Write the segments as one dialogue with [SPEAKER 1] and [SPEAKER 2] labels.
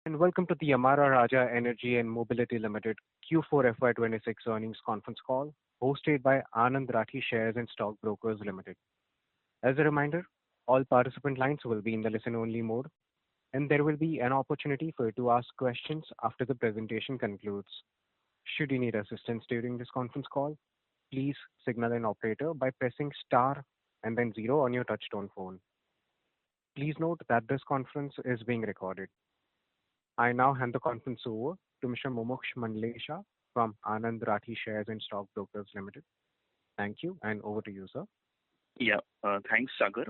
[SPEAKER 1] And welcome to the Amara Raja Energy and Mobility Limited Q4 FY26 earnings conference call, hosted by Anand Rathi Shares and Stock Brokers Limited. As a reminder, all participant lines will be in the listen-only mode, and there will be an opportunity for you to ask questions after the presentation concludes. Should you need assistance during this conference call, please signal an operator by pressing star and then zero on your touchtone phone. Please note that this conference is being recorded. I now hand the conference over to Mr. Mumuksh Mandlesha from Anand Rathi Shares and Stock Brokers Limited. Thank you, and over to you, sir.
[SPEAKER 2] Thanks, Sagar.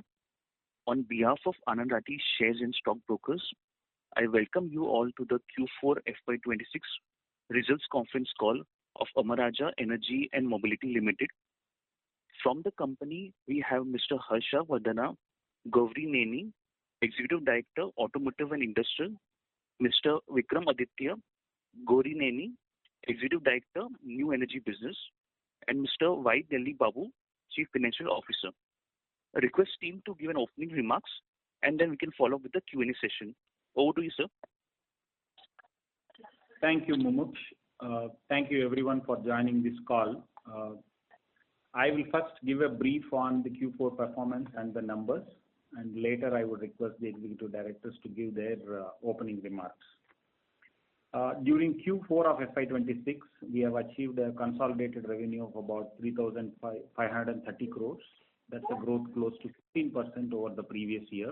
[SPEAKER 2] On behalf of Anand Rathi Shares and Stock Brokers, I welcome you all to the Q4 FY26 results conference call of Amara Raja Energy and Mobility Limited. From the company, we have Mr. Harsha Vardhana Gauri Neni, Executive Director, Automotive and Industrial, Mr. Vikram Aditya Gauri Neni, Executive Director, New Energy Business, and Mr. Y. Delhi Babu, Chief Financial Officer. I request team to give an opening remarks, and then we can follow up with the Q&A session. Over to you, sir.
[SPEAKER 3] Thank you, Mumuksh. Thank you everyone for joining this call. I will first give a brief on the Q4 performance and the numbers, and later I would request the executive directors to give their opening remarks. During Q4 of FY26, we have achieved a consolidated revenue of about 3,530 crores. That's a growth close to 15% over the previous year.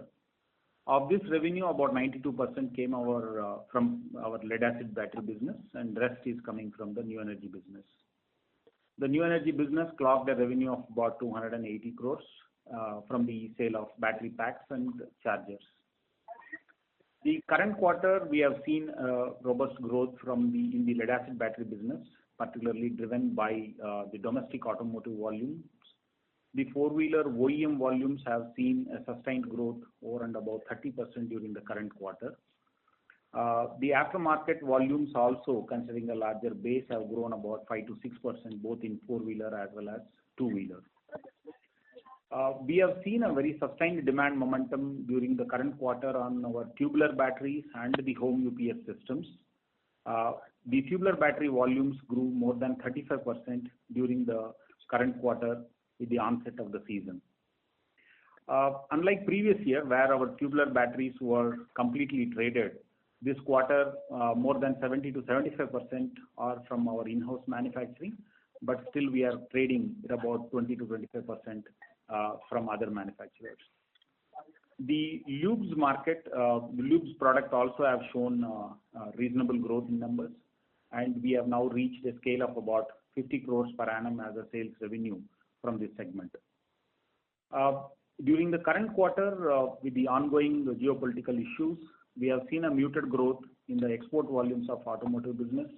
[SPEAKER 3] Of this revenue, about 92% came from our lead-acid battery business, and rest is coming from the new energy business. The new energy business clocked a revenue of about 280 crores from the sale of battery packs and chargers. The current quarter, we have seen robust growth in the lead-acid battery business, particularly driven by the domestic automotive volumes. The four-wheeler OEM volumes have seen a sustained growth over and about 30% during the current quarter. The aftermarket volumes also, considering a larger base, have grown about 5 to 6%, both in four-wheeler as well as two-wheeler. We have seen a very sustained demand momentum during the current quarter on our tubular batteries and the home UPS systems. The tubular battery volumes grew more than 35% during the current quarter with the onset of the season. Unlike previous year, where our tubular batteries were completely traded, this quarter more than 70 to 75% are from our in-house manufacturing, but still we are trading at about 20 to 25% from other manufacturers. The lubes market, the lubes product also have shown reasonable growth in numbers, and we have now reached a scale of about 50 crores per annum as a sales revenue from this segment. During the current quarter, with the ongoing geopolitical issues, we have seen a muted growth in the export volumes of automotive business,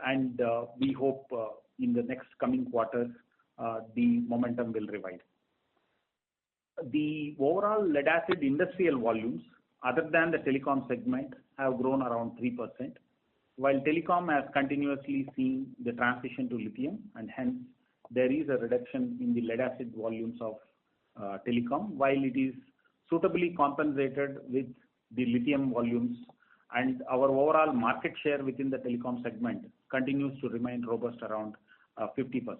[SPEAKER 3] and we hope in the next coming quarters the momentum will revive. The overall lead-acid industrial volumes, other than the telecom segment, have grown around 3%, while telecom has continuously seen the transition to lithium, and hence there is a reduction in the lead-acid volumes of telecom, while it is suitably compensated with the lithium volumes, and our overall market share within the telecom segment continues to remain robust around 50%.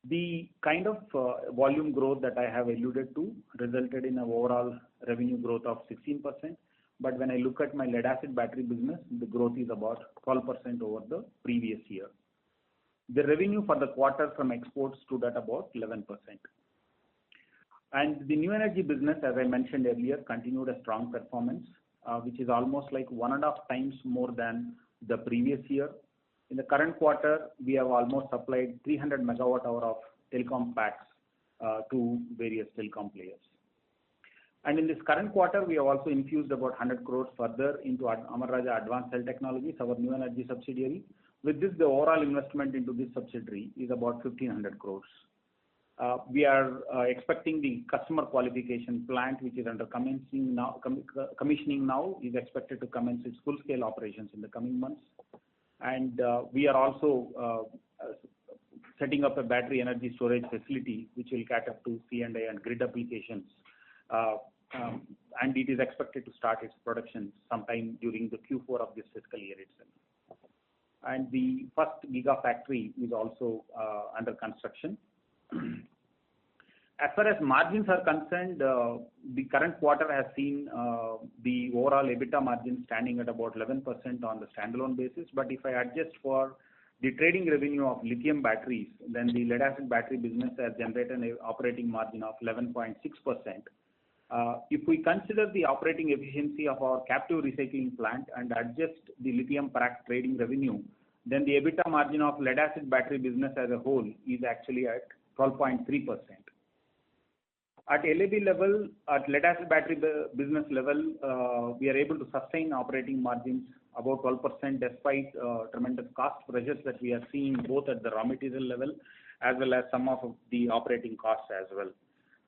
[SPEAKER 3] The kind of volume growth that I have alluded to resulted in an overall revenue growth of 16%, but when I look at my lead-acid battery business, the growth is about 12% over the previous year. The revenue for the quarter from exports stood at about 11%. And the new energy business, as I mentioned earlier, continued a strong performance, which is almost like 1.5 times more than the previous year. In the current quarter, we have almost supplied 300 megawatt hour of telecom packs to various telecom players. And in this current quarter, we have also infused about 100 crores further into Amara Raja Advanced Cell Technologies, our new energy subsidiary. With this, the overall investment into this subsidiary is about 1,500 crores. We are expecting the customer qualification plant, which is under commissioning now, is expected to commence its full-scale operations in the coming months. And we are also setting up a battery energy storage facility, which will cater to C&I and grid applications and it is expected to start its production sometime during the Q4 of this fiscal year itself. And the first gigafactory is also under construction. As far as margins are concerned, the current quarter has seen the overall EBITDA margin standing at about 11% on the standalone basis. But if I adjust for the trading revenue of lithium batteries, then the lead acid battery business has generated an operating margin of 11.6%. If we consider the operating efficiency of our captive recycling plant and adjust the lithium pack trading revenue, then the EBITDA margin of lead acid battery business as a whole is actually at 12.3%. At LAB level, at lead acid battery business level, we are able to sustain operating margins about 12% despite tremendous cost pressures that we are seeing both at the raw material level as well as some of the operating costs as well.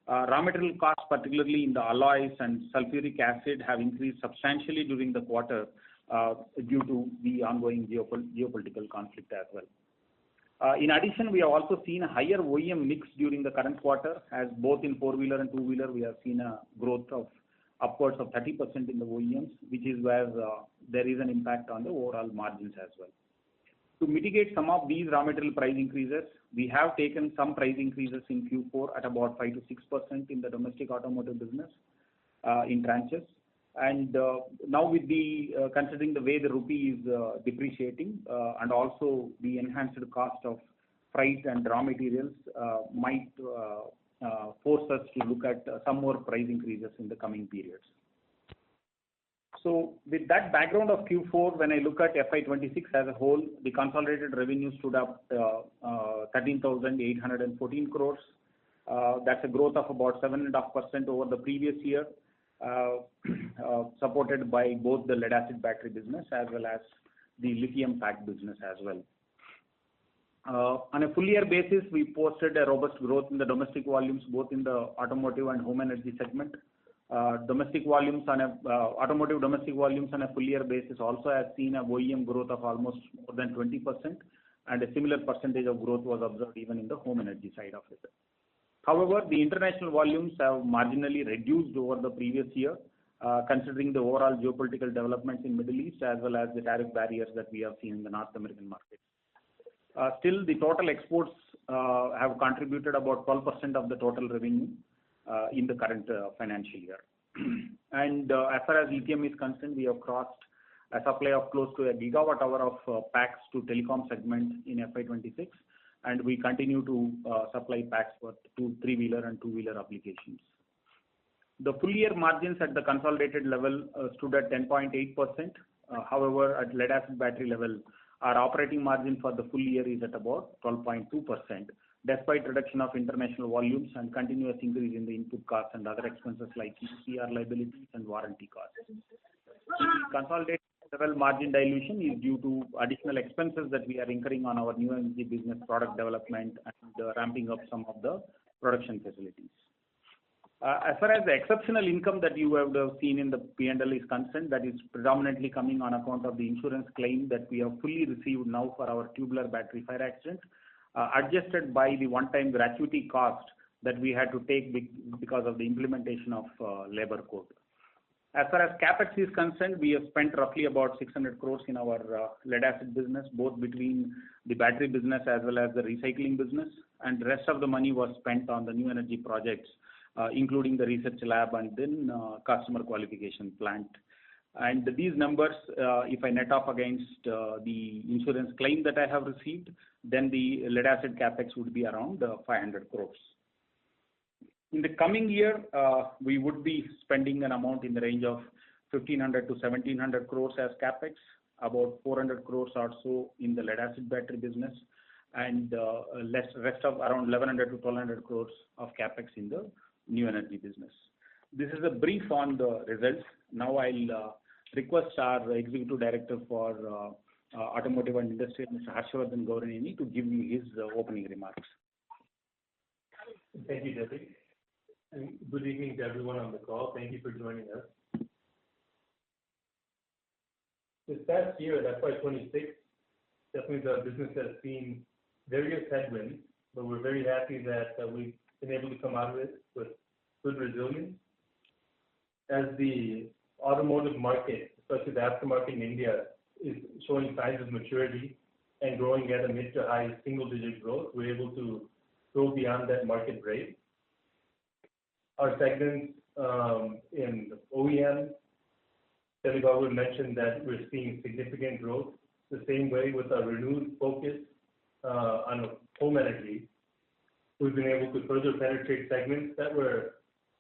[SPEAKER 3] Raw material costs, particularly in the alloys and sulfuric acid, have increased substantially during the quarter due to the ongoing geopolitical conflict as well. In addition, we have also seen a higher OEM mix during the current quarter, as both in four-wheeler and two-wheeler, we have seen a growth of upwards of 30% in the OEMs, which is where there is an impact on the overall margins as well. To mitigate some of these raw material price increases, we have taken some price increases in Q4 at about 5 to 6% in the domestic automotive business in tranches. And now with the considering the way the rupee is depreciating and also the enhanced cost of freight and raw materials might force us to look at some more price increases in the coming periods. So with that background of Q4, when I look at FY26 as a whole, the consolidated revenue stood up 13,814 crores. That's a growth of about 7.5% over the previous year. Supported by both the lead acid battery business as well as the lithium pack business as well. On a full year basis, we posted a robust growth in the domestic volumes both in the automotive and home energy segment. Domestic volumes on a automotive domestic volumes on a full year basis also has seen a OEM growth of almost more than 20%, and a similar percentage of growth was observed even in the home energy side of it. However, the international volumes have marginally reduced over the previous year, considering the overall geopolitical developments in Middle East as well as the tariff barriers that we have seen in the North American market. Still, the total exports have contributed about 12% of the total revenue in the current financial year. And as far as lithium is concerned, we have crossed a supply of close to a gigawatt hour of packs to telecom segment in FY26. And we continue to supply packs for three-wheeler and two-wheeler applications. The full year margins at the consolidated level stood at 10.8%. However, at lead acid battery level, our operating margin for the full year is at about 12.2%, despite reduction of international volumes and continuous increase in the input costs and other expenses like CR liabilities and warranty costs. The consolidated level margin dilution is due to additional expenses that we are incurring on our new energy business product development and ramping up some of the production facilities. As far as the exceptional income that you have seen in the P&L is concerned, that is predominantly coming on account of the insurance claim that we have fully received now for our tubular battery fire accident, adjusted by the one-time gratuity cost that we had to take because of the implementation of labor code. As far as CapEx is concerned, we have spent roughly about 600 crores in our lead acid business, both between the battery business as well as the recycling business, and the rest of the money was spent on the new energy projects, including the research lab and then customer qualification plant. And these numbers, if I net off against the insurance claim that I have received, then the lead acid CapEx would be around 500 crores. In the coming year, we would be spending an amount in the range of 1,500 to 1,700 crores as CapEx, about 400 crores or so in the lead acid battery business, and rest of around 1,100 to 1,200 crores of CapEx in the new energy business. This is a brief on the results. Now I'll request our Executive Director for Automotive and Industrial, Mr. Harshavardhan Gauraneni, to give you his opening remarks.
[SPEAKER 4] Thank you, Debbie. And good evening to everyone on the call. Thank you for joining us. This past year at FY26, definitely the business has seen various headwinds, but we're very happy that we've been able to come out of it with good resilience. as the automotive market, especially the aftermarket in India, is showing signs of maturity and growing at a mid to high single-digit growth, we're able to go beyond that market rate. Our segments in OEM, Devi mentioned that we're seeing significant growth. The same way with our renewed focus on home energy, we've been able to further penetrate segments that were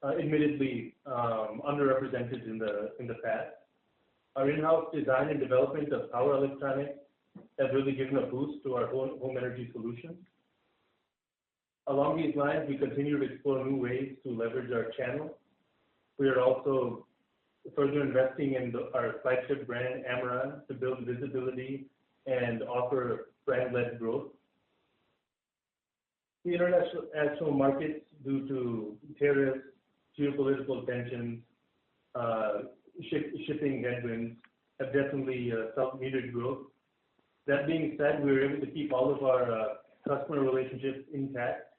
[SPEAKER 4] admittedly underrepresented in the past. Our in-house design and development of power electronics has really given a boost to our home energy solutions. Along these lines, we continue to explore new ways to leverage our channel. We are also further investing in our flagship brand, Amara, to build visibility and offer brand-led growth. The international markets, due to tariffs, geopolitical tensions, shipping headwinds, have definitely felt muted growth. That being said, we were able to keep all of our customer relationships intact.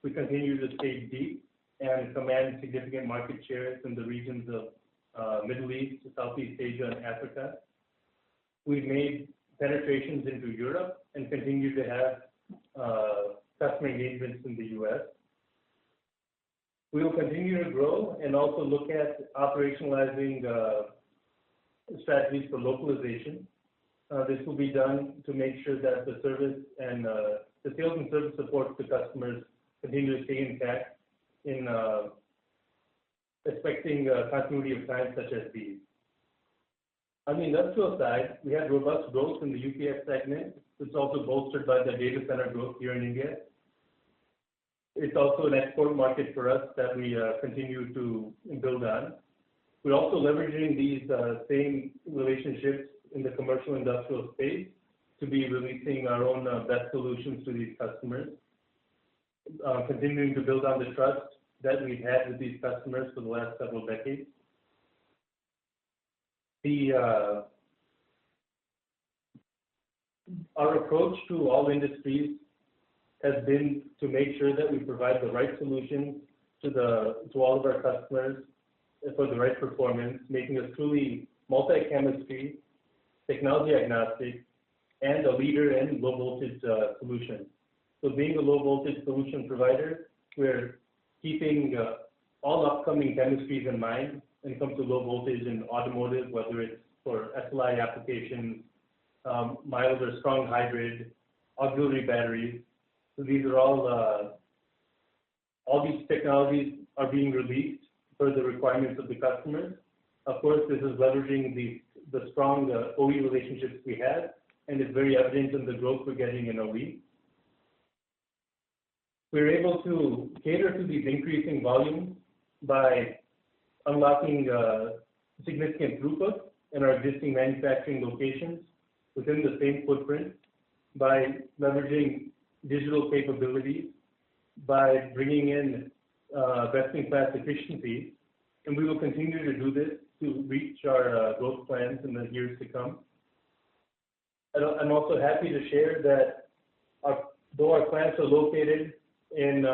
[SPEAKER 4] We continue to stay deep and command significant market shares in the regions of Middle East, Southeast Asia, and Africa. We've made penetrations into Europe and continue to have customer engagements in the U.S. We will continue to grow and also look at operationalizing strategies for localization. This will be done to make sure that the service and the sales and service support to customers continue to stay intact in expecting continuity of times such as these. On the industrial side, we had robust growth in the UPS segment. It's also bolstered by the data center growth here in India. It's also an export market for us that we continue to build on. We're also leveraging these same relationships in the commercial industrial space to be releasing our own best solutions to these customers, continuing to build on the trust that we've had with these customers for the last several decades. Our approach to all industries has been to make sure that we provide the right solutions to all of our customers for the right performance, making us truly multi-chemistry, technology agnostic, and a leader in low voltage solutions. So being a low voltage solution provider, we're keeping all upcoming chemistries in mind when it comes to low voltage in automotive, whether it's for SLI applications, mild or strong hybrid, auxiliary batteries. So these are all these technologies are being released for the requirements of the customers. Of course, this is leveraging the strong OE relationships we have, and it's very evident in the growth we're getting in OE. We're able to cater to these increasing volumes by unlocking significant throughput in our existing manufacturing locations within the same footprint, by leveraging digital capabilities, by bringing in best-in-class efficiencies, and we will continue to do this to reach our growth plans in the years to come. I'm also happy to share that though our plants are located in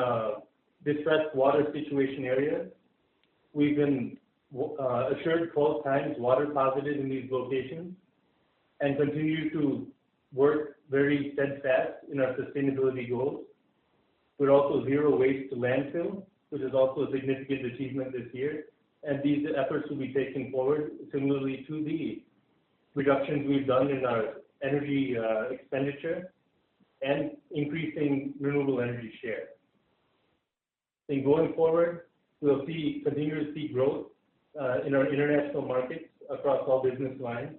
[SPEAKER 4] distressed water situation areas, we've been assured 12 times water positive in these locations and continue to work very steadfast in our sustainability goals. We're also zero waste to landfill, which is also a significant achievement this year, and these efforts will be taken forward similarly to the reductions we've done in our energy expenditure and increasing renewable energy share. And going forward, we'll continue to see growth in our international markets across all business lines.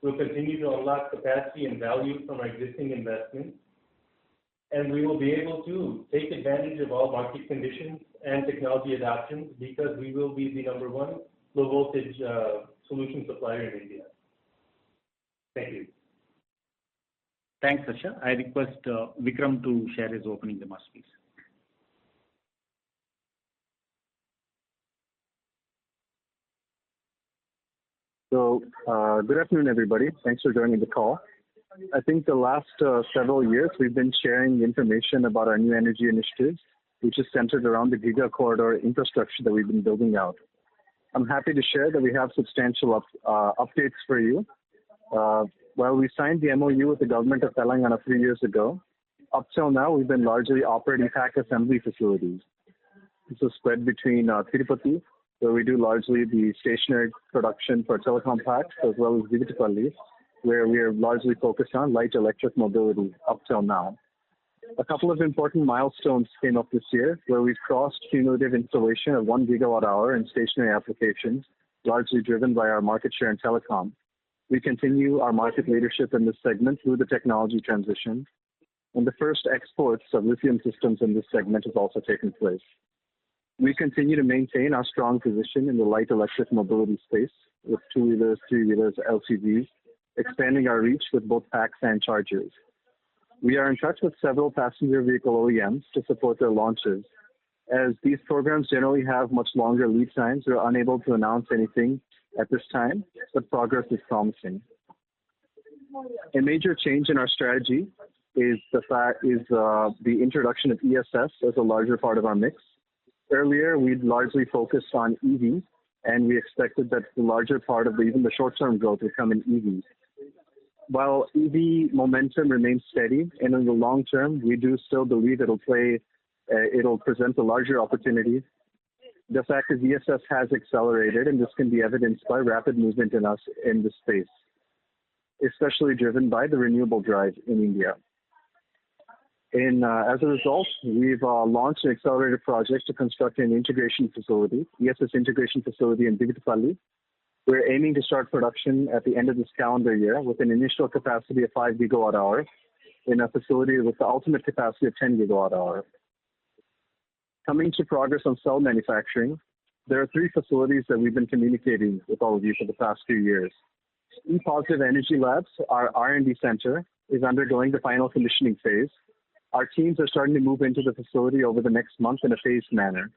[SPEAKER 4] We'll continue to unlock capacity and value from our existing investments, and we will be able to take advantage of all market conditions and technology adoptions because we will be the #1 low voltage solution supplier in India. Thank you.
[SPEAKER 3] Thanks, Harsha. I request Vikram to share his opening remarks, please.
[SPEAKER 5] So, good afternoon, everybody. Thanks for joining the call. I think the last several years, we've been sharing information about our new energy initiatives, which is centered around the Giga Corridor infrastructure that we've been building out. I'm happy to share that we have substantial updates for you. Well, we signed the MOU with the government of Telangana 3 years ago. Up till now, we've been largely operating pack assembly facilities. This is spread between Tirupati, where we do largely the stationary production for telecom packs, as well as Divitipalli, where we are largely focused on light electric mobility up till now. A couple of important milestones came up this year, where we've crossed cumulative installation of 1 gigawatt hour in stationary applications, largely driven by our market share in telecom. We continue our market leadership in this segment through the technology transition, and the first exports of lithium systems in this segment has also taken place. We continue to maintain our strong position in the light electric mobility space with two-wheelers, three-wheelers, LCVs, expanding our reach with both packs and chargers. We are in touch with several passenger vehicle OEMs to support their launches. As these programs generally have much longer lead times, we are unable to announce anything at this time, but progress is promising. A major change in our strategy is the introduction of ESS as a larger part of our mix. Earlier, we'd largely focused on EVs, and we expected that the larger part of even the short-term growth would come in EVs. While EV momentum remains steady, and in the long term, we do still believe it'll present a larger opportunity. The fact is ESS has accelerated, and this can be evidenced by rapid movement in this space, especially driven by the renewable drive in India. As a result, we've launched an accelerated project to construct an integration facility, ESS integration facility in Divitipalli. We're aiming to start production at the end of this calendar year with an initial capacity of 5 gigawatt hour in a facility with the ultimate capacity of 10 gigawatt hour. Coming to progress on cell manufacturing, there are 3 facilities that we've been communicating with all of you for the past few years. E-Positive Energy Labs, our R&D center, is undergoing the final commissioning phase. Our teams are starting to move into the facility over the next month in a phased manner.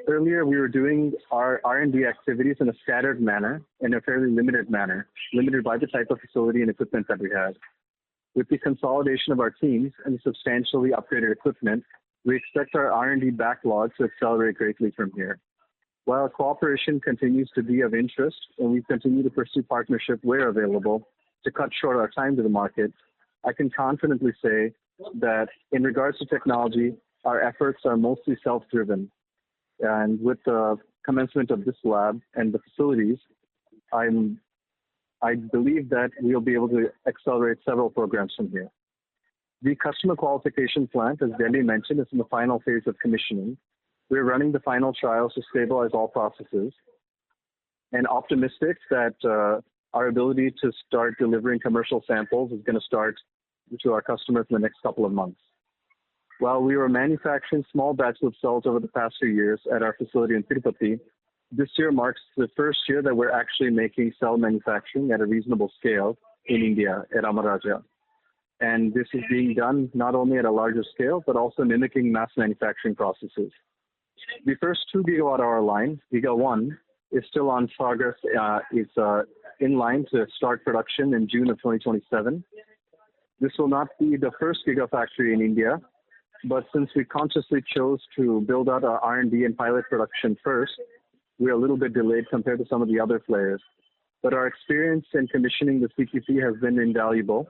[SPEAKER 5] Earlier, we were doing our R&D activities in a scattered manner, in a fairly limited manner, limited by the type of facility and equipment that we had. With the consolidation of our teams and substantially upgraded equipment, we expect our R&D backlog to accelerate greatly from here. While cooperation continues to be of interest, and we continue to pursue partnership where available to cut short our time to the market, I can confidently say that in regards to technology, our efforts are mostly self-driven. And with the commencement of this lab and the facilities, I believe that we'll be able to accelerate several programs from here. The customer qualification plant, as Delhi mentioned, is in the final phase of commissioning. We're running the final trials to stabilize all processes and optimistic that our ability to start delivering commercial samples is going to start to our customers in the next couple of months. While we were manufacturing small batches of cells over the past few years at our facility in Tirupati, this year marks the first year that we're actually making cell manufacturing at a reasonable scale in India at Amara. And this is being done not only at a larger scale, but also mimicking mass manufacturing processes. The first 2 gigawatt hour line, Giga 1, is still on progress. It's in line to start production in June of 2027. This will not be the first gigafactory in India, but since we consciously chose to build out our R&D and pilot production first, we're a little bit delayed compared to some of the other players. But our experience in commissioning the CQP has been invaluable,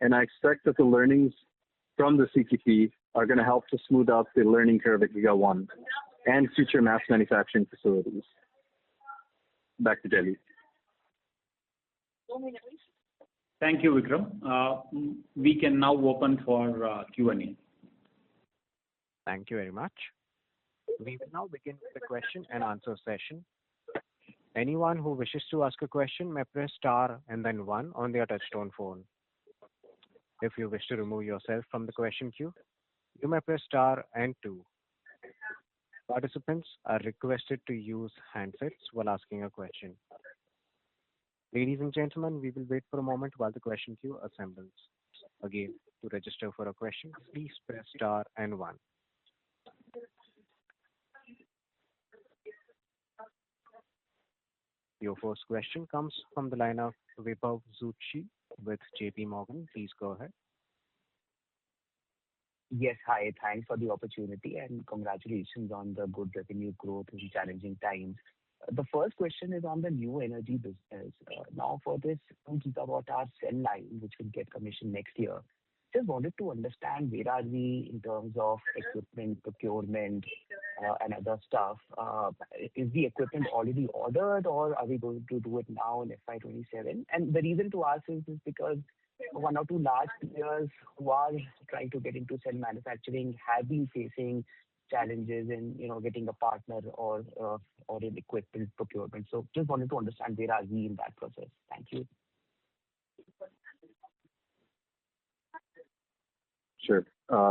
[SPEAKER 5] and I expect that the learnings from the CQP are going to help to smooth out the learning curve at Giga 1 and future mass manufacturing facilities. Back to Delhi.
[SPEAKER 3] Thank you, Vikram. We can now open for Q&A.
[SPEAKER 1] Thank you very much. We will now begin the question and answer session. Anyone who wishes to ask a question may press star and then 1 on their touchtone phone. If you wish to remove yourself from the question queue, you may press star and 2. Participants are requested to use handsets while asking a question. Ladies and gentlemen, we will wait for a moment while the question queue assembles. Again, to register for a question, please press star and 1. Your first question comes from the line of Vibhav Zutshi with JP Morgan. Please go ahead.
[SPEAKER 6] Yes, hi. Thanks for the opportunity and congratulations on the good revenue growth in challenging times. The first question is on the new energy business. Now, for this 2 gigawatt-hour cell line, which will get commissioned next year, just wanted to understand where are we in terms of equipment procurement and other stuff. Is the equipment already ordered, or are we going to do it now in FY27? And the reason to ask is because one or two large players who are trying to get into cell manufacturing have been facing challenges in getting a partner or in equipment procurement. So just wanted to understand where are we in that process. Thank you.
[SPEAKER 5] Sure.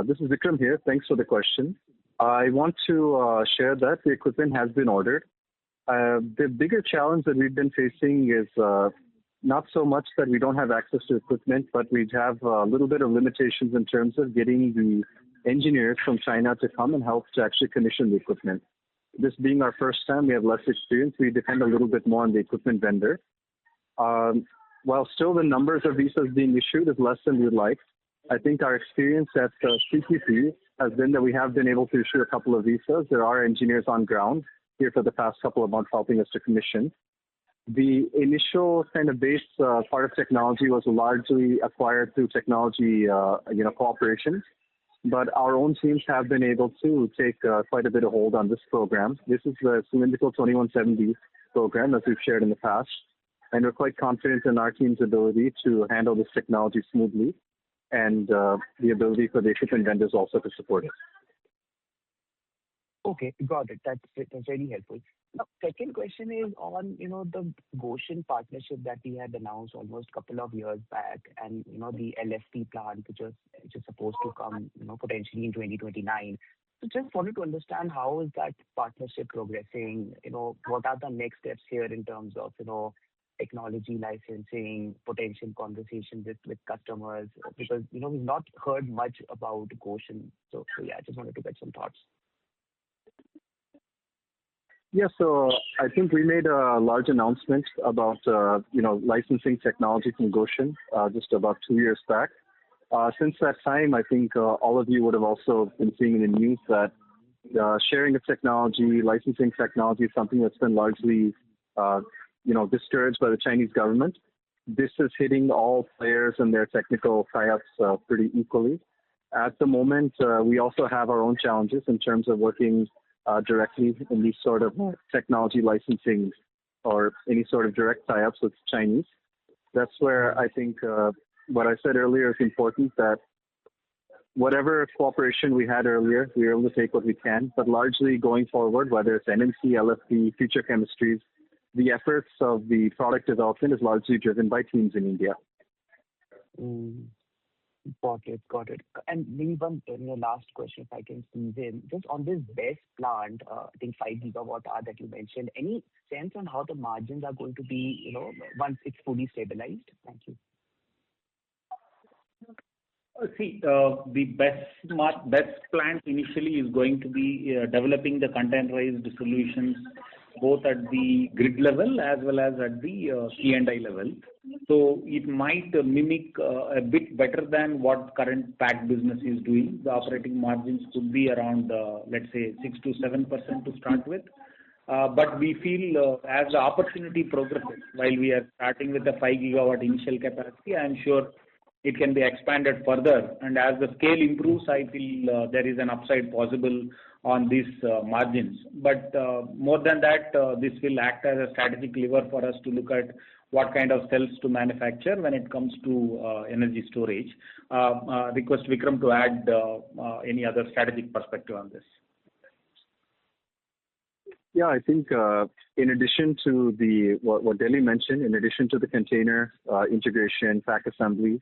[SPEAKER 5] This is Vikram here. Thanks for the question. I want to share that the equipment has been ordered. The bigger challenge that we've been facing is not so much that we don't have access to equipment, but we have a little bit of limitations in terms of getting the engineers from China to come and help to actually commission the equipment. This being our first time, we have less experience. We depend a little bit more on the equipment vendor. While still the numbers of visas being issued is less than we'd like, I think our experience at CPP has been that we have been able to issue a couple of visas. There are engineers on ground here for the past couple of months helping us to commission. The initial kind of base part of technology was largely acquired through technology cooperation, but our own teams have been able to take quite a bit of hold on this program. This is the cylindrical 2170 program, as we've shared in the past, and we're quite confident in our team's ability to handle this technology smoothly and the ability for the equipment vendors also to support it.
[SPEAKER 6] Okay, got it. That's very helpful. Now, second question is on the Goshen partnership that we had announced almost a couple of years back, and the LFP plant which is supposed to come potentially in 2029. So just wanted to understand how is that partnership progressing? What are the next steps here in terms of technology licensing, potential conversations with customers? Because we've not heard much about Goshen. So yeah, I just wanted to get some thoughts.
[SPEAKER 5] Yeah, so I think we made a large announcement about licensing technology from Goshen just about 2 years back. Since that time, I think all of you would have also been seeing in the news that sharing of technology, licensing technology is something that's been largely discouraged by the Chinese government. This is hitting all players and their technical tie-ups pretty equally. At the moment, we also have our own challenges in terms of working directly in these sort of technology licensing or any sort of direct tie-ups with Chinese. That's where I think what I said earlier is important, that whatever cooperation we had earlier, we were able to take what we can, but largely going forward, whether it's NMC, LFP, future chemistries, the efforts of the product development is largely driven by teams in India.
[SPEAKER 6] Got it. And maybe one last question, if I can squeeze in. Just on this BESS plant, I think 5 gigawatt-hour that you mentioned, any sense on how the margins are going to be once it's fully stabilized? Thank you.
[SPEAKER 3] See, the BESS plant initially is going to be developing the containerized solutions both at the grid level as well as at the C&I level. So it might mimic a bit better than what current pack business is doing. The operating margins could be around, let's say, 6 to 7% to start with. But we feel as the opportunity progresses, while we are starting with the 5 gigawatt initial capacity, I am sure it can be expanded further. And as the scale improves, I feel there is an upside possible on these margins. But more than that, this will act as a strategic lever for us to look at what kind of cells to manufacture when it comes to energy storage. Request Vikram to add any other strategic perspective on this.
[SPEAKER 5] Yeah, I think in addition to what Delhi mentioned, in addition to the container integration, pack assembly,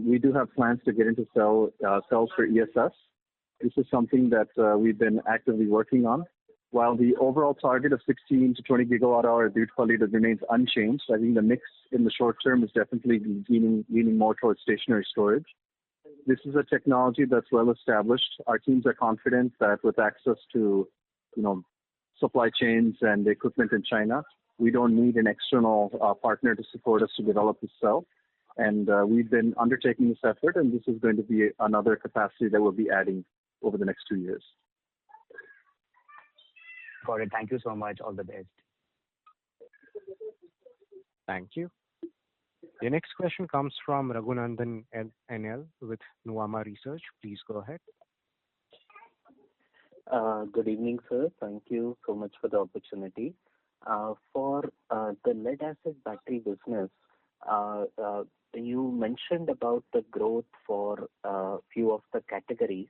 [SPEAKER 5] we do have plans to get into cells for ESS. This is something that we've been actively working on. While the overall target of 16 to 20 gigawatt-hour Beautifully remains unchanged, I think the mix in the short term is definitely leaning more towards stationary storage. This is a technology that's well established. Our teams are confident that with access to supply chains and equipment in China, we don't need an external partner to support us to develop this cell. And we've been undertaking this effort, and this is going to be another capacity that we'll be adding over the next 2 years.
[SPEAKER 6] Got it. Thank you so much. All the best.
[SPEAKER 1] Thank you. Your next question comes from Raghunandan NL with Nuama Research. Please go ahead.
[SPEAKER 7] Good evening, sir. Thank you so much for the opportunity. For the lead-acid battery business, you mentioned about the growth for a few of the categories.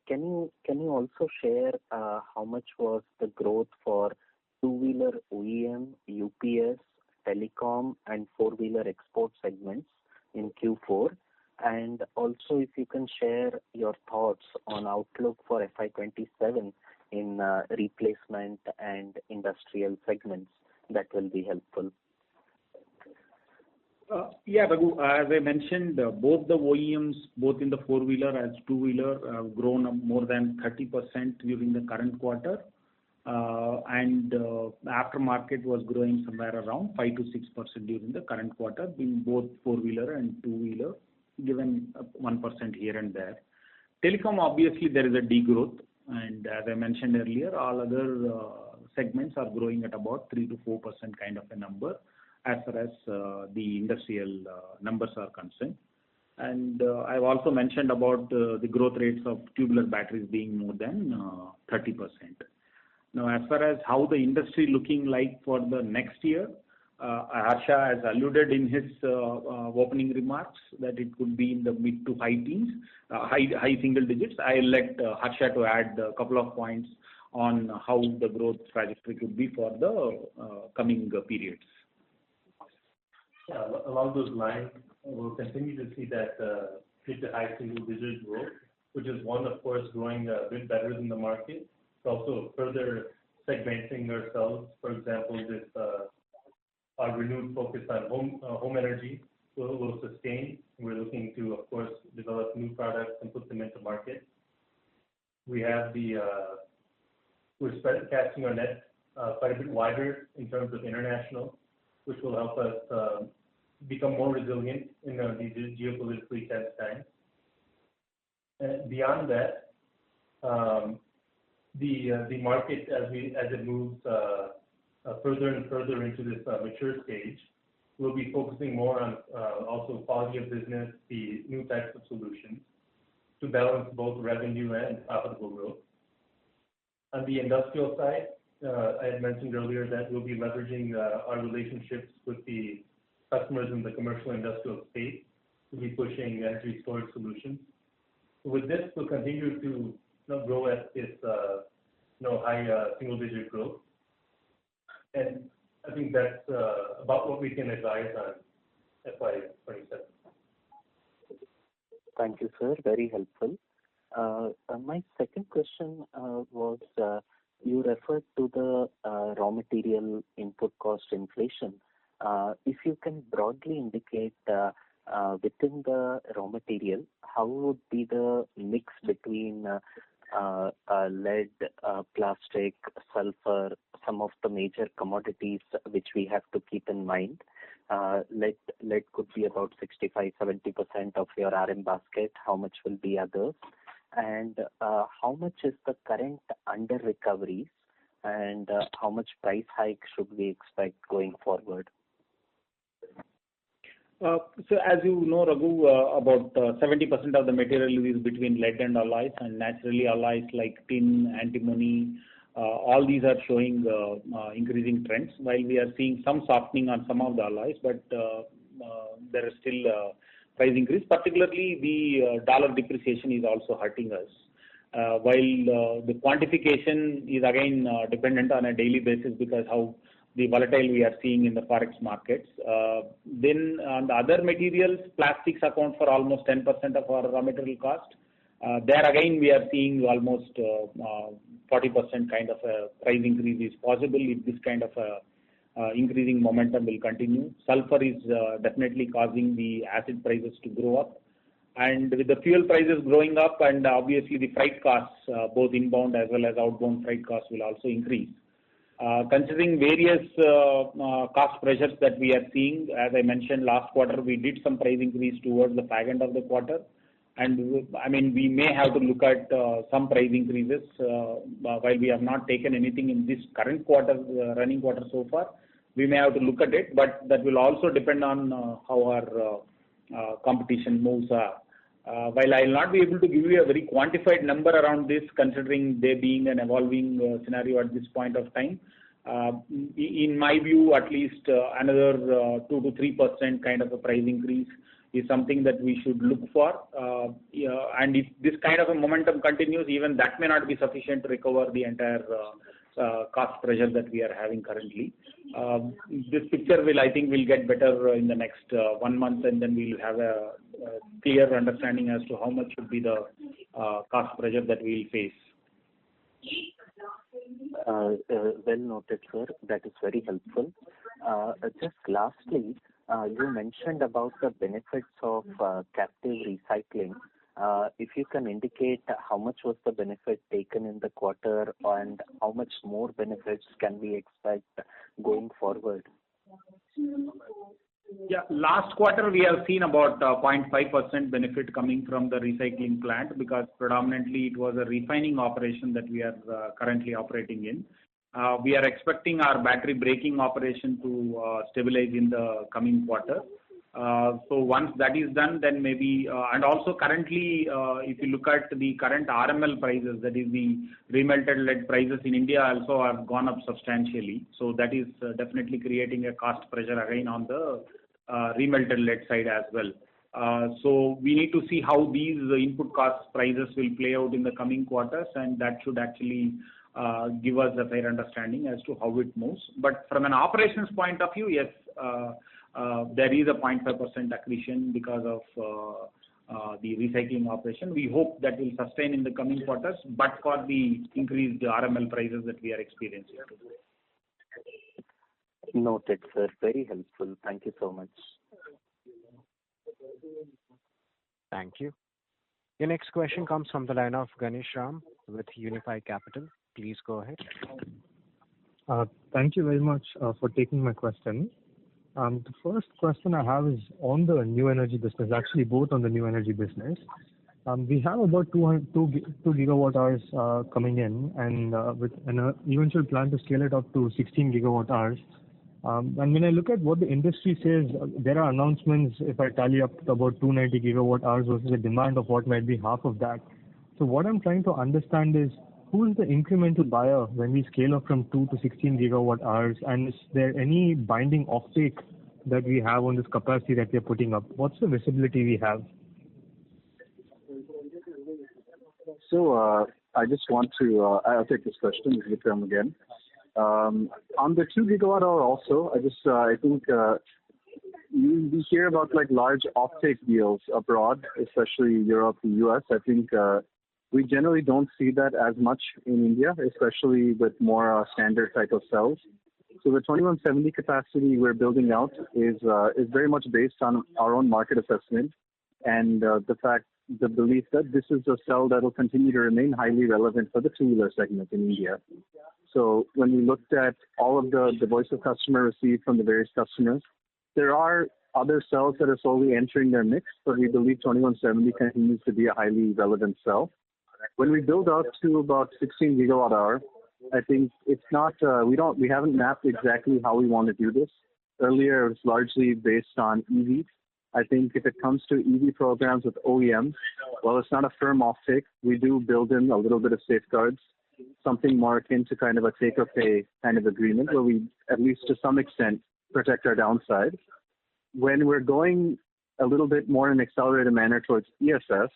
[SPEAKER 7] Can you also share how much was the growth for two-wheeler OEM, UPS, telecom, and four-wheeler export segments in Q4? And also, if you can share your thoughts on outlook for FY27 in replacement and industrial segments, that will be helpful.
[SPEAKER 3] Yeah, Raghu, as I mentioned, both the OEMs, both in the four-wheeler as two-wheeler, have grown up more than 30% during the current quarter. And the aftermarket was growing somewhere around 5 to 6% during the current quarter, in both four-wheeler and two-wheeler, given 1% here and there. Telecom, obviously, there is a degrowth. And as I mentioned earlier, all other segments are growing at about 3 to 4% kind of a number as far as the industrial numbers are concerned. And I've also mentioned about the growth rates of tubular batteries being more than 30%. Now, as far as how the industry looking like for the next year, Harsha has alluded in his opening remarks that it could be in the mid to high teens, high single digits. I'll let Harsha to add a couple of points on how the growth trajectory could be for the coming periods.
[SPEAKER 4] Yeah, along those lines, we'll continue to see that mid to high single digit growth, which is one, of course, growing a bit better than the market. It's also further segmenting ourselves. For example, this our renewed focus on home energy will sustain. We're looking to, of course, develop new products and put them into market. We have we're casting our net quite a bit wider in terms of international, which will help us become more resilient in these geopolitically tense times. And beyond that, the market, as it moves further and further into this mature stage, we'll be focusing more on also quality of business, the new types of solutions, to balance both revenue and profitable growth. On the industrial side, I had mentioned earlier that we'll be leveraging our relationships with the customers in the commercial industrial space to be pushing energy storage solutions. With this, we'll continue to grow at this high single-digit growth. And I think that's about what we can advise on FY27.
[SPEAKER 7] Thank you, sir. Very helpful. My second question was, you referred to the raw material input cost inflation. If you can broadly indicate within the raw material, how would be the mix between lead, plastic, sulfur, some of the major commodities which we have to keep in mind? Lead could be about 65-70% of your RM basket. How much will be others? And how much is the current under recoveries, and how much price hike should we expect going forward?
[SPEAKER 3] So as you know, Raghu, about 70% of the material is between lead and alloys, and naturally alloys like tin, antimony, all these are showing increasing trends. While we are seeing some softening on some of the alloys, but there is still price increase. Particularly, the dollar depreciation is also hurting us. While the quantification is again dependent on a daily basis because how the volatile we are seeing in the forex markets. Then on the other materials, plastics account for almost 10% of our raw material cost. There again, we are seeing almost 40% kind of a price increase is possible if this kind of increasing momentum will continue. Sulfur is definitely causing the acid prices to grow up. And with the fuel prices growing up, and obviously the freight costs, both inbound as well as outbound freight costs will also increase. Considering various cost pressures that we are seeing, as I mentioned last quarter, we did some price increase towards the fag end of the quarter. And I mean, we may have to look at some price increases while we have not taken anything in this current quarter, running quarter so far. we may have to look at it, but that will also depend on how our competition moves are. While I will not be able to give you a very quantified number around this, considering they being an evolving scenario at this point of time, in my view, at least another 2 to 3% kind of a price increase is something that we should look for. And if this kind of a momentum continues, even that may not be sufficient to recover the entire cost pressure that we are having currently. This picture I think, will get better in the next 1 month, and then we'll have a clear understanding as to how much should be the cost pressure that we will face.
[SPEAKER 7] Well noted, sir. That is very helpful. Just lastly, you mentioned about the benefits of captive recycling. If you can indicate how much was the benefit taken in the quarter and how much more benefits can we expect going forward?
[SPEAKER 3] Yeah, last quarter we have seen about 0.5% benefit coming from the recycling plant, because predominantly it was a refining operation that we are currently operating in. We are expecting our battery braking operation to stabilize in the coming quarter. So once that is done, then maybe, and also currently, if you look at the current RML prices, that is the remelted lead prices in India also have gone up substantially. So that is definitely creating a cost pressure again on the remelted lead side as well. So we need to see how these input cost prices will play out in the coming quarters, and that should actually give us a fair understanding as to how it moves. But from an operations point of view, yes, there is a 0.5% accretion because of the recycling operation. We hope that will sustain in the coming quarters, but for the increased RML prices that we are experiencing.
[SPEAKER 7] Noted, sir. Very helpful. Thank you so much.
[SPEAKER 1] Thank you. Your next question comes from the line of Ganesh Ram with Unifi Capital. Please go ahead.
[SPEAKER 8] Thank you very much for taking my question. The first question I have is on the new energy business, actually both on the new energy business. We have about 2 gigawatt hours coming in, and with an eventual plan to scale it up to 16 gigawatt hours. And when I look at what the industry says, there are announcements, if I tally up to about 290 gigawatt hours versus a demand of what might be half of that. So what I'm trying to understand is, who is the incremental buyer when we scale up from 2 to 16 gigawatt hours, and is there any binding offtake that we have on this capacity that we are putting up? What's the visibility we have?
[SPEAKER 5] So I just want to, I'll take this question, Vikram again. On the 2 gigawatt hour also, I think we hear about like large offtake deals abroad, especially Europe and US. I think we generally don't see that as much in India, especially with more standard type of cells. So the 2170 capacity we're building out is very much based on our own market assessment and the belief that this is a cell that will continue to remain highly relevant for the two-wheeler segment in India. So when we looked at all of the voice of customer received from the various customers, there are other cells that are slowly entering their mix, but we believe 2170 continues to be a highly relevant cell. When we build out to about 16 gigawatt hour, I think it's not, we haven't mapped exactly how we want to do this. Earlier, it was largely based on EV. I think if it comes to EV programs with OEMs, well, it's not a firm offtake. We do build in a little bit of safeguards, something more akin to kind of a take-or-pay kind of agreement where we, at least to some extent, protect our downside. When we're going a little bit more in an accelerated manner towards ESS,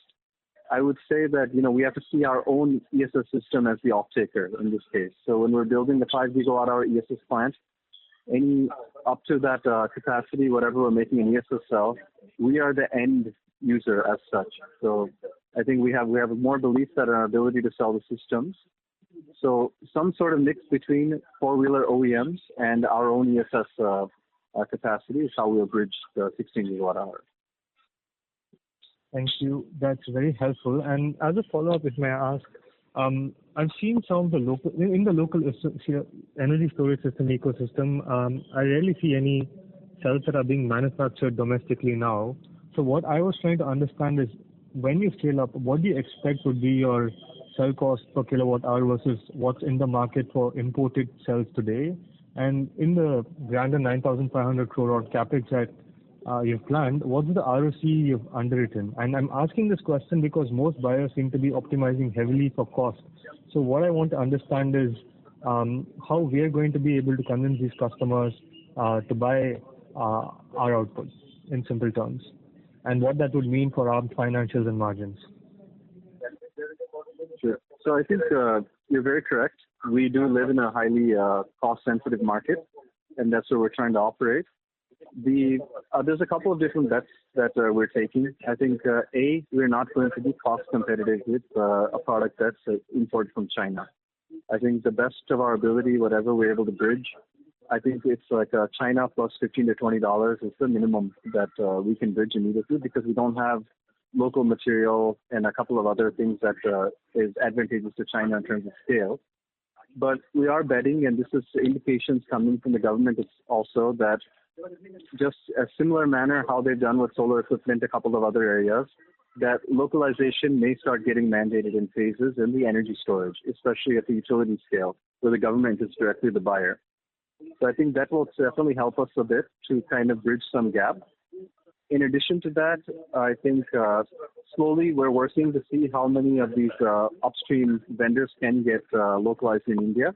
[SPEAKER 5] I would say that, we have to see our own ESS system as the off-taker in this case. So when we're building the 5 gigawatt hour ESS plant, any up to that capacity, whatever we're making an ESS cell, we are the end user as such. So I think we have more belief that our ability to sell the systems. So some sort of mix between four-wheeler OEMs and our own ESS capacity is how we'll bridge the 16 gigawatt hour.
[SPEAKER 8] Thank you. That's very helpful. And as a follow-up, if may I ask, I've seen some of the local energy storage system ecosystem. I rarely see any cells that are being manufactured domestically now. So what I was trying to understand is, when you scale up, what do you expect would be your cell cost per kilowatt hour versus what's in the market for imported cells today? And in the grander 9,500 crore odd capex that you've planned, what's the ROC you've underwritten? And I'm asking this question because most buyers seem to be optimizing heavily for cost. So what I want to understand is how we are going to be able to convince these customers to buy our output in simple terms, and what that would mean for our financials and margins.
[SPEAKER 5] Sure. So I think you're very correct. We do live in a highly cost-sensitive market, and that's where we're trying to operate. There's a couple of different bets that we're taking. I think, we're not going to be cost competitive with a product that's imported from China. I think the best of our ability, whatever we're able to bridge, I think it's like China plus $15 to $20 is the minimum that we can bridge immediately, because we don't have local material and a couple of other things that is advantageous to China in terms of scale. But we are betting, and this is indications coming from the government also, that just a similar manner how they've done with solar equipment, a couple of other areas, that localization may start getting mandated in phases in the energy storage, especially at the utility scale, where the government is directly the buyer. So I think that will definitely help us a bit to kind of bridge some gap. In addition to that, I think slowly we're working to see how many of these upstream vendors can get localized in India.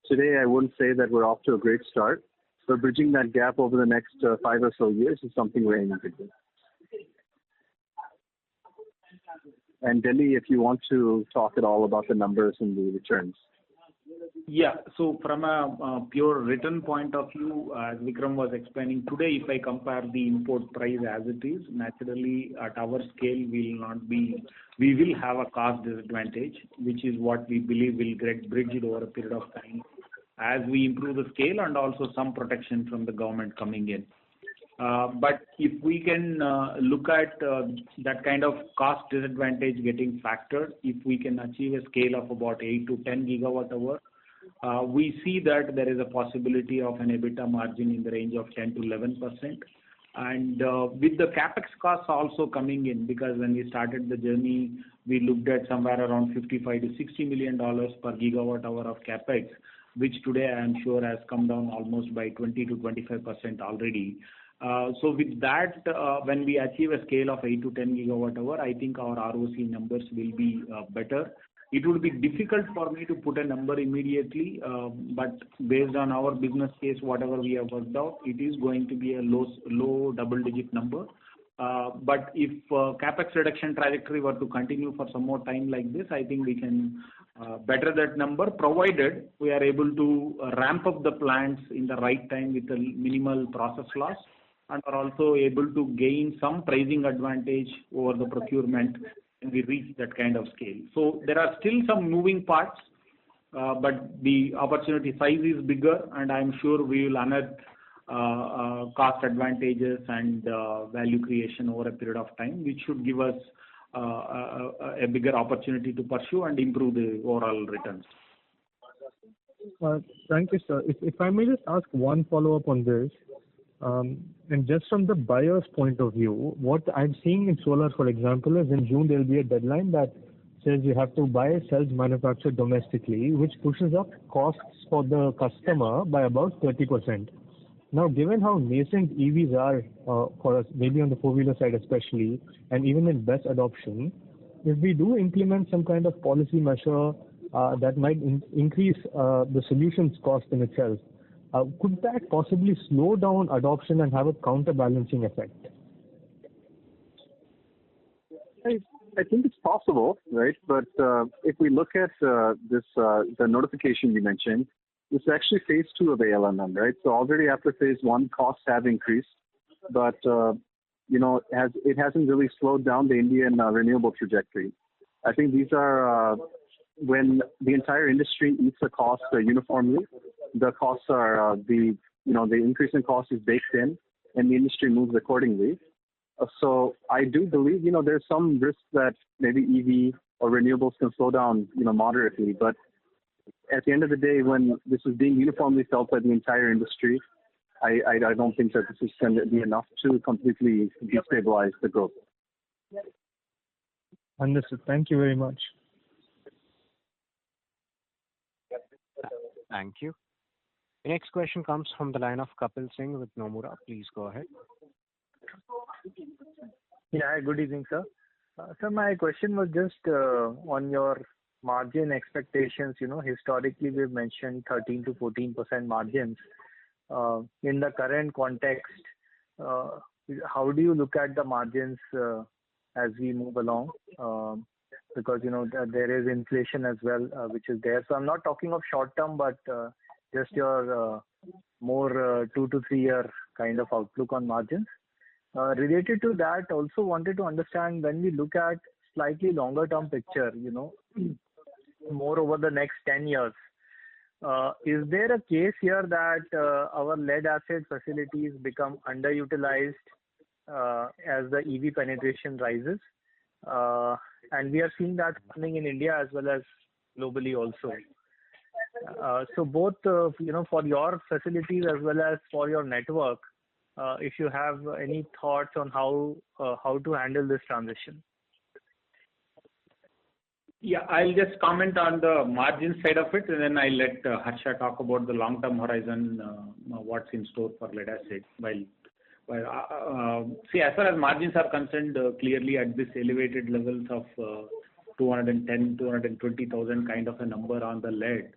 [SPEAKER 5] Today, I wouldn't say that we're off to a great start, but bridging that gap over the next 5 or so years is something we're aiming to do. And Delhi, if you want to talk at all about the numbers and the returns.
[SPEAKER 3] Yeah. So from a pure return point of view, as Vikram was explaining today, if I compare the import price as it is, naturally at our scale we will have a cost disadvantage, which is what we believe will get bridged over a period of time as we improve the scale, and also some protection from the government coming in. But if we can look at that kind of cost disadvantage getting factored, if we can achieve a scale of about 8 to 10 gigawatt hour, we see that there is a possibility of an EBITDA margin in the range of 10 to 11%. And with the capex costs also coming in, because when we started the journey, we looked at somewhere around $55 to $60 million per gigawatt hour of capex, which today I am sure has come down almost by 20 to 25% already. So with that, when we achieve a scale of 8 to 10 gigawatt hour, I think our ROC numbers will be better. It would be difficult for me to put a number immediately, but based on our business case, whatever we have worked out, it is going to be a low double-digit number. But if capex reduction trajectory were to continue for some more time like this, I think we can better that number, provided we are able to ramp up the plants in the right time with a minimal process loss, and are also able to gain some pricing advantage over the procurement when we reach that kind of scale. So there are still some moving parts, but the opportunity size is bigger, and I'm sure we will unearth cost advantages and value creation over a period of time, which should give us a bigger opportunity to pursue and improve the overall returns.
[SPEAKER 8] Thank you, sir. If I may just ask one follow-up on this, and just from the buyer's point of view, what I'm seeing in solar, for example, is in June there will be a deadline that says you have to buy cells manufactured domestically, which pushes up costs for the customer by about 30%. Now, given how nascent EVs are for us, maybe on the four-wheeler side especially, and even in BESS adoption, if we do implement some kind of policy measure that might increase the solutions cost in itself, could that possibly slow down adoption and have a counterbalancing effect?
[SPEAKER 5] I think it's possible, right? But if we look at the notification you mentioned, it's actually phase 2 of ALMM, right? So already after phase 1, costs have increased, but it hasn't really slowed down the Indian renewable trajectory. I think these are when the entire industry eats the cost uniformly. The costs are the increase in cost is baked in, and the industry moves accordingly. So I do believe there's some risk that maybe EV or renewables can slow down moderately, but at the end of the day, when this is being uniformly felt by the entire industry, I don't think that this is going to be enough to completely destabilize the growth.
[SPEAKER 8] Understood. Thank you very much.
[SPEAKER 1] Thank you. The next question comes from the line of Kapil Singh with Nomura. Please go ahead.
[SPEAKER 9] Yeah, hi, good evening, sir. Sir, my question was just on your margin expectations. Historically, we've mentioned 13 to 14% margins. In the current context, how do you look at the margins as we move along? Because, there is inflation as well, which is there. So I'm not talking of short term, but just your more 2 to 3 year kind of outlook on margins. Related to that, also wanted to understand when we look at slightly longer term picture, more over the next 10 years, is there a case here that our lead acid facilities become underutilized as the EV penetration rises? And we are seeing that happening in India as well as globally also. So both, for your facilities as well as for your network, if you have any thoughts on how to handle this transition.
[SPEAKER 3] Yeah, I'll just comment on the margin side of it, and then I'll let Harsha talk about the long-term horizon, what's in store for lead acid. See, as far as margins are concerned, clearly at this elevated levels of 210, 220,000 kind of a number on the lead,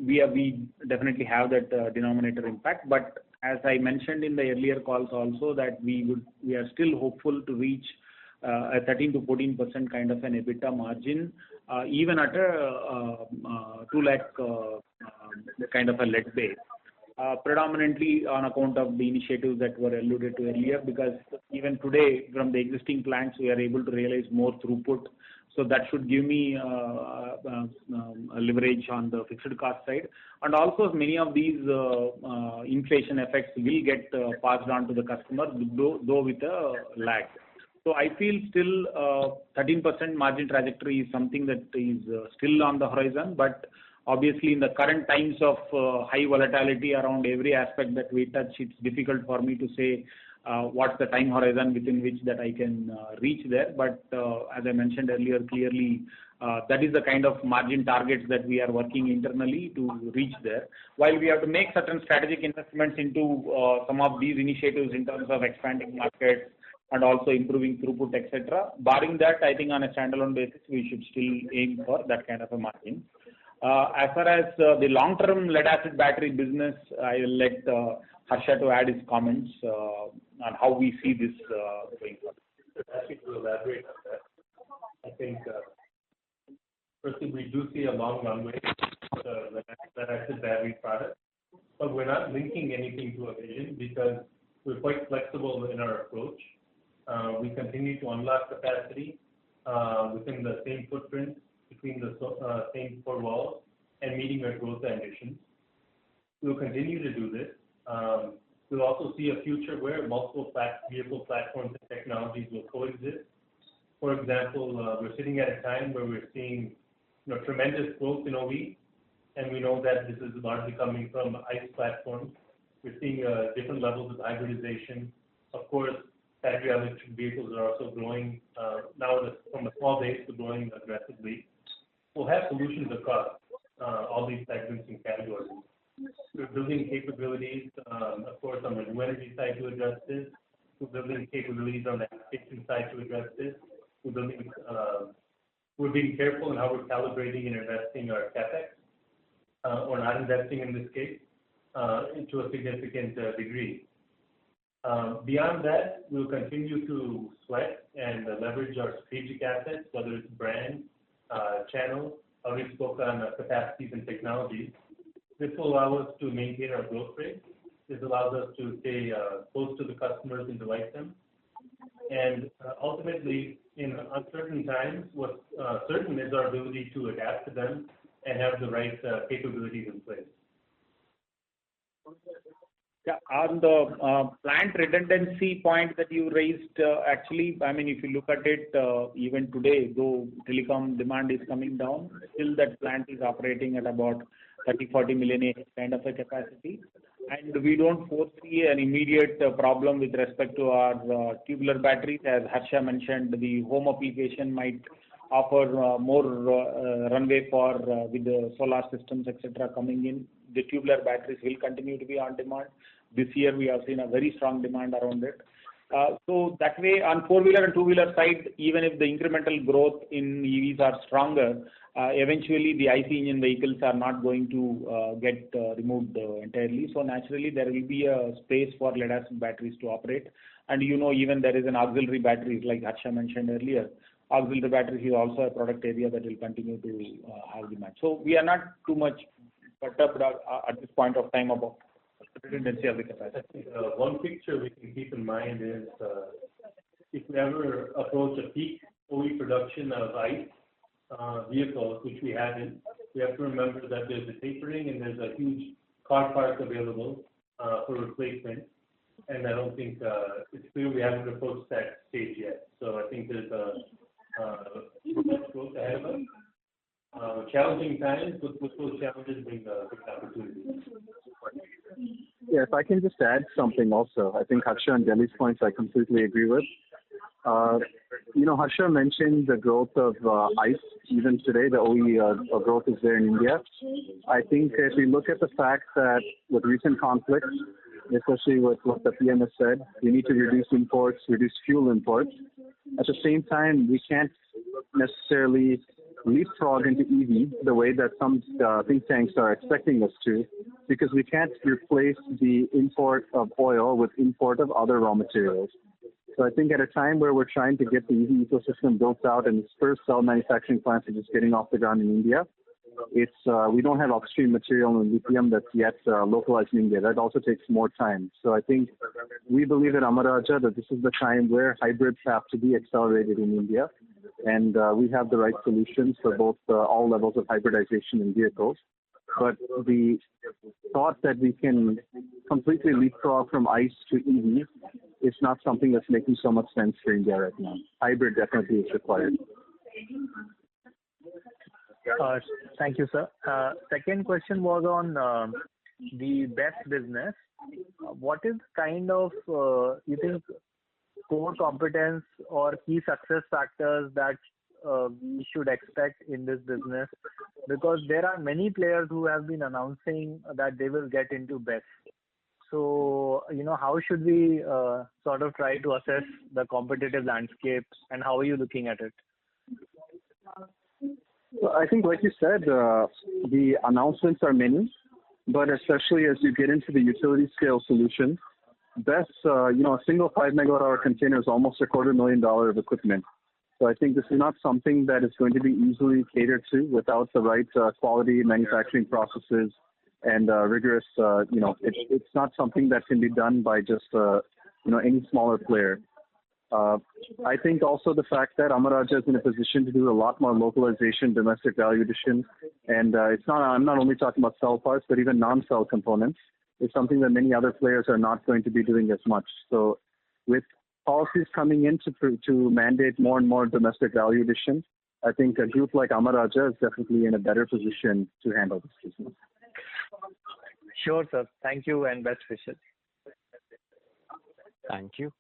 [SPEAKER 3] we definitely have that denominator impact. But as I mentioned in the earlier calls also, that we are still hopeful to reach a 13 to 14% kind of an EBITDA margin, even at a 2 lakh kind of a lead base. Predominantly on account of the initiatives that were alluded to earlier, because even today from the existing plants we are able to realize more throughput. So that should give me a leverage on the fixed cost side. And also many of these inflation effects will get passed on to the customer, though with a lag. So I feel still 13% margin trajectory is something that is still on the horizon, but obviously in the current times of high volatility around every aspect that we touch, it's difficult for me to say what's the time horizon within which that I can reach there. But as I mentioned earlier, clearly that is the kind of margin targets that we are working internally to reach there. While we have to make certain strategic investments into some of these initiatives in terms of expanding markets and also improving throughput, etc. Barring that, I think on a standalone basis, we should still aim for that kind of a margin. As far as the long-term lead acid battery business, I will let Harsha to add his comments on how we see this going forward.
[SPEAKER 4] Happy to elaborate on that. I think, firstly, we do see a long runway for the lead acid battery product, but we're not linking anything to a vision because we're quite flexible in our approach. We continue to unlock capacity within the same footprint, between the same four walls, and meeting our growth ambitions. We'll continue to do this. We'll also see a future where multiple vehicle platforms and technologies will coexist. For example, we're sitting at a time where we're seeing tremendous growth in OE, and we know that this is largely coming from ICE platforms. We're seeing different levels of hybridization. Of course, battery electric vehicles are also growing now from a small base to growing aggressively. We'll have solutions across all these segments and categories. We're building capabilities, of course, on the new energy side to address this. We're building capabilities on the application side to address this. We're being careful in how we're calibrating and investing our CapEx, or not investing in this case, to a significant degree. Beyond that, we'll continue to sweat and leverage our strategic assets, whether it's brand, channel, or we spoke on capacities and technologies. This will allow us to maintain our growth rate. This allows us to stay close to the customers and delight them. And ultimately, in uncertain times, what's certain is our ability to adapt to them and have the right capabilities in place.
[SPEAKER 3] Yeah, on the plant redundancy point that you raised, actually, I mean, if you look at it, even today, though telecom demand is coming down, still that plant is operating at about 30-40 million kind of a capacity. And we don't foresee an immediate problem with respect to our tubular batteries. As Harsha mentioned, the home application might offer more runway for with the solar systems, etc., coming in. the tubular batteries will continue to be on demand. This year we have seen a very strong demand around it. So that way, on four-wheeler and two-wheeler side, even if the incremental growth in EVs are stronger, eventually the IC engine vehicles are not going to get removed entirely. So naturally, there will be a space for lead-acid batteries to operate. And even there is an auxiliary batteries, like Harsha mentioned earlier. Auxiliary batteries is also a product area that will continue to have demand. So we are not too much perturbed at this point of time about the redundancy of the capacity.
[SPEAKER 4] One picture we can keep in mind is if we ever approach a peak OE production of ICE vehicles, which we haven't, we have to remember that there's a tapering and there's a huge car park available for replacement. And I don't think it's clear we haven't approached that stage yet. So I think there's much growth ahead of us. Challenging times, but with those challenges bring opportunities.
[SPEAKER 5] Yeah, if I can just add something also. I think Harsha and Delhi's points I completely agree with. Harsha mentioned the growth of ICE. Even today, the OE growth is there in India. I think if we look at the fact that with recent conflicts, especially with what the PM has said, we need to reduce imports, reduce fuel imports. At the same time, we can't necessarily leapfrog into EV the way that some think tanks are expecting us to, because we can't replace the import of oil with import of other raw materials. So I think at a time where we're trying to get the EV ecosystem built out and first cell manufacturing plants are just getting off the ground in India, we don't have upstream material in lithium that's yet localized in India. That also takes more time. So I think we believe at Amara Raja that this is the time where hybrids have to be accelerated in India. And we have the right solutions for both all levels of hybridization in vehicles. But the thought that we can completely leapfrog from ICE to EV is not something that's making so much sense for India right now. Hybrid definitely is required.
[SPEAKER 9] Thank you, sir. Second question was on the BESS business. What is kind of, you think, core competence or key success factors that we should expect in this business? Because there are many players who have been announcing that they will get into BESS. So, how should we sort of try to assess the competitive landscape, and how are you looking at it?
[SPEAKER 5] Well, I think, like you said, the announcements are many, but especially as you get into the utility scale solution, BESS, a single 5 megawatt hour container is almost $250,000 of equipment. So I think this is not something that is going to be easily catered to without the right quality manufacturing processes and rigorous, it's not something that can be done by just, any smaller player. I think also the fact that Amara Raja is in a position to do a lot more localization, domestic value addition, and I'm not only talking about cell parts, but even non-cell components, is something that many other players are not going to be doing as much. So with policies coming in to mandate more and more domestic value addition, I think a group like Amara Raja is definitely in a better position to handle this business.
[SPEAKER 9] Sure, sir. Thank you and best wishes.
[SPEAKER 1] Thank you.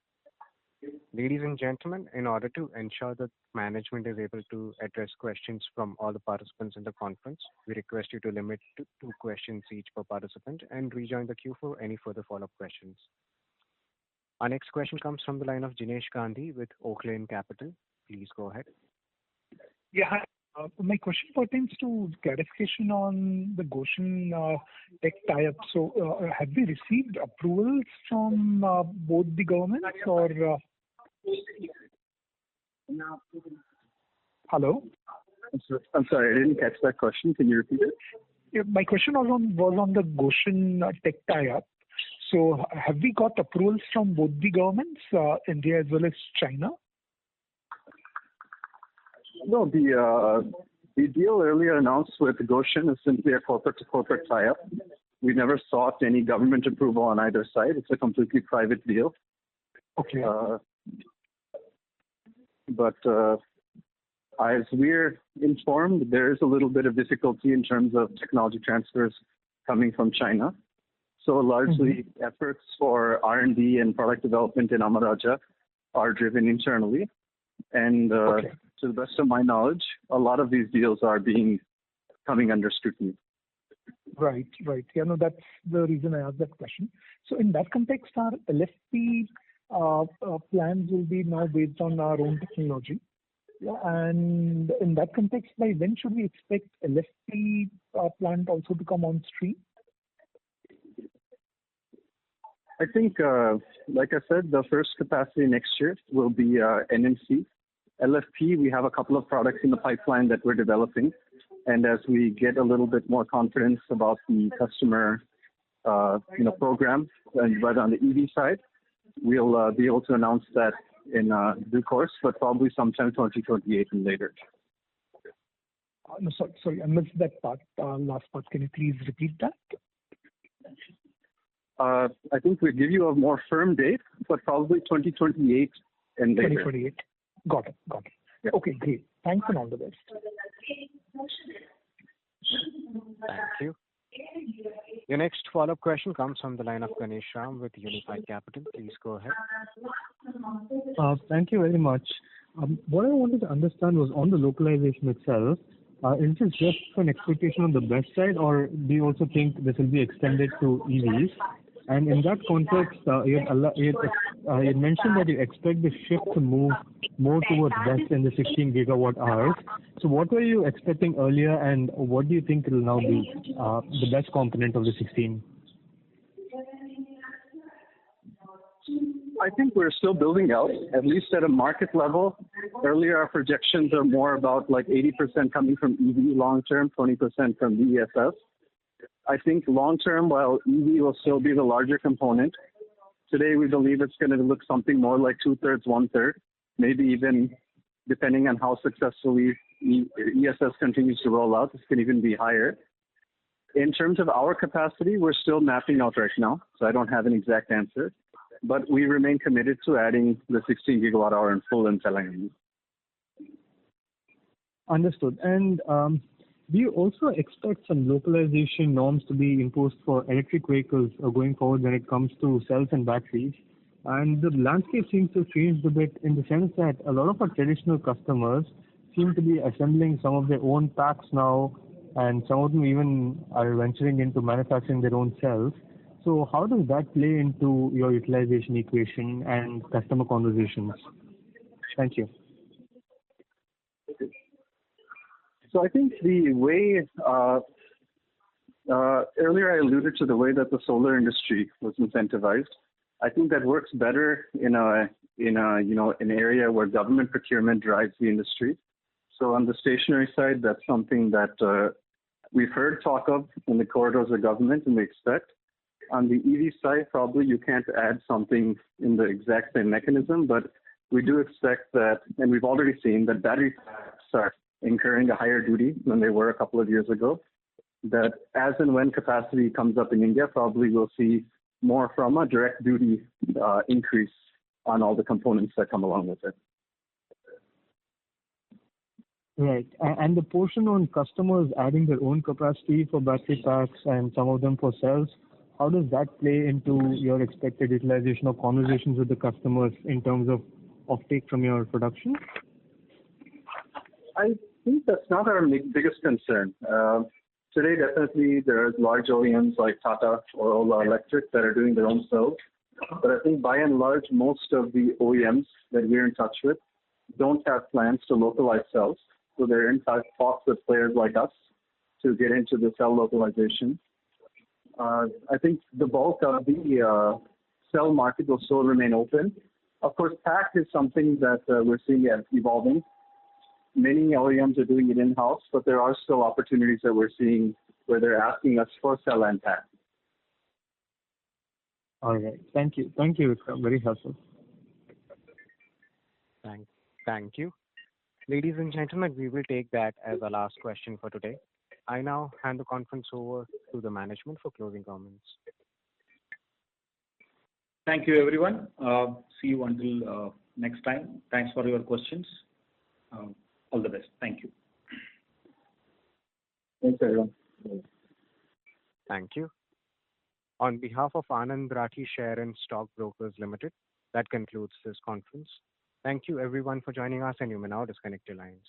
[SPEAKER 1] Ladies and gentlemen, in order to ensure that management is able to address questions from all the participants in the conference, we request you to limit to 2 questions each per participant and rejoin the queue for any further follow-up questions. Our next question comes from the line of Jinesh Gandhi with Oaklane Capital. Please go ahead.
[SPEAKER 10] Yeah, hi. My question pertains to clarification on the Goshen tech tie-up. So, have we received approvals from both the governments or? Hello?
[SPEAKER 5] I'm sorry, I didn't catch that question. Can you repeat it?
[SPEAKER 10] Yeah, my question was on the Goshen tech tie-up. So, have we got approvals from both the governments, India as well as China?
[SPEAKER 5] No, the deal earlier announced with Goshen is simply a corporate-to-corporate tie-up. We never sought any government approval on either side. It's a completely private deal.
[SPEAKER 10] Okay.
[SPEAKER 5] But as we're informed, there is a little bit of difficulty in terms of technology transfers coming from China. So largely efforts for R&D and product development in Amara Raja are driven internally. And to the best of my knowledge, a lot of these deals are coming under scrutiny.
[SPEAKER 10] Right. Right. Yeah, no, that's the reason I asked that question. So in that context, our LFP plans will be now based on our own technology. Yeah, and in that context, by when should we expect LFP plant also to come on stream?
[SPEAKER 5] I think, like I said, the first capacity next year will be NMC. LFP, we have a couple of products in the pipeline that we're developing. And as we get a little bit more confidence about the customer, program, and right on the EV side, we'll be able to announce that in due course, but probably sometime 2028 and later.
[SPEAKER 10] No, sorry, I missed that part, last part. Can you please repeat that?
[SPEAKER 5] I think we'll give you a more firm date, but probably 2028 and later.
[SPEAKER 10] 2028. Got it.
[SPEAKER 5] Yeah.
[SPEAKER 10] Okay, great. Thanks and all the best.
[SPEAKER 1] Thank you. Your next follow-up question comes from the line of Ganesh Ram with Unified Capital. Please go ahead.
[SPEAKER 8] Thank you very much. What I wanted to understand was on the localization itself, is this just an expectation on the BEV side, or do you also think this will be extended to EVs? And in that context, you had mentioned that you expect the shift to move more towards BEV in the 16 gigawatt hours. So what were you expecting earlier, and what do you think will now be the best component of the 16?
[SPEAKER 5] I think we're still building out, at least at a market level. Earlier, our projections are more about like 80% coming from EV long term, 20% from BESS. I think long term, while EV will still be the larger component, today we believe it's going to look something more like 2/3, 1/3, maybe even depending on how successfully ESS continues to roll out, this can even be higher. In terms of our capacity, we're still mapping out right now, so I don't have an exact answer. But we remain committed to adding the 16 gigawatt hour in full in Telangana.
[SPEAKER 8] Understood. And do you also expect some localization norms to be imposed for electric vehicles going forward when it comes to cells and batteries? And the landscape seems to have changed a bit in the sense that a lot of our traditional customers seem to be assembling some of their own packs now, and some of them even are venturing into manufacturing their own cells. So how does that play into your utilization equation and customer conversations? Thank you.
[SPEAKER 5] So I think the way, earlier I alluded to the way that the solar industry was incentivized. I think that works better in an area where government procurement drives the industry. So on the stationary side, that's something that we've heard talk of in the corridors of government and we expect. On the EV side, probably you can't add something in the exact same mechanism, but we do expect that, and we've already seen that battery packs are incurring a higher duty than they were a couple of years ago. That as and when capacity comes up in India, probably we'll see more from a direct duty increase on all the components that come along with it.
[SPEAKER 8] Right. And the portion on customers adding their own capacity for battery packs and some of them for cells, how does that play into your expected utilization or conversations with the customers in terms of offtake from your production?
[SPEAKER 5] I think that's not our biggest concern. Today, definitely, there are large OEMs like Tata or Ola Electric that are doing their own cells. But I think by and large, most of the OEMs that we're in touch with don't have plans to localize cells. So they're in fact talks with players like us to get into the cell localization. I think the bulk of the cell market will still remain open. Of course, pack is something that we're seeing as evolving. Many OEMs are doing it in-house, but there are still opportunities that we're seeing where they're asking us for cell and pack.
[SPEAKER 8] All right. Thank you. Thank you, Vikram. Very helpful.
[SPEAKER 1] Thank you. Ladies and gentlemen, we will take that as our last question for today. I now hand the conference over to the management for closing comments.
[SPEAKER 3] Thank you, everyone. See you until next time. Thanks for your questions. All the best. Thank you.
[SPEAKER 5] Thanks, everyone.
[SPEAKER 1] Thank you. On behalf of Anand Rathi Share and Stock Brokers Limited, that concludes this conference. Thank you, everyone, for joining us, and you may now disconnect your lines.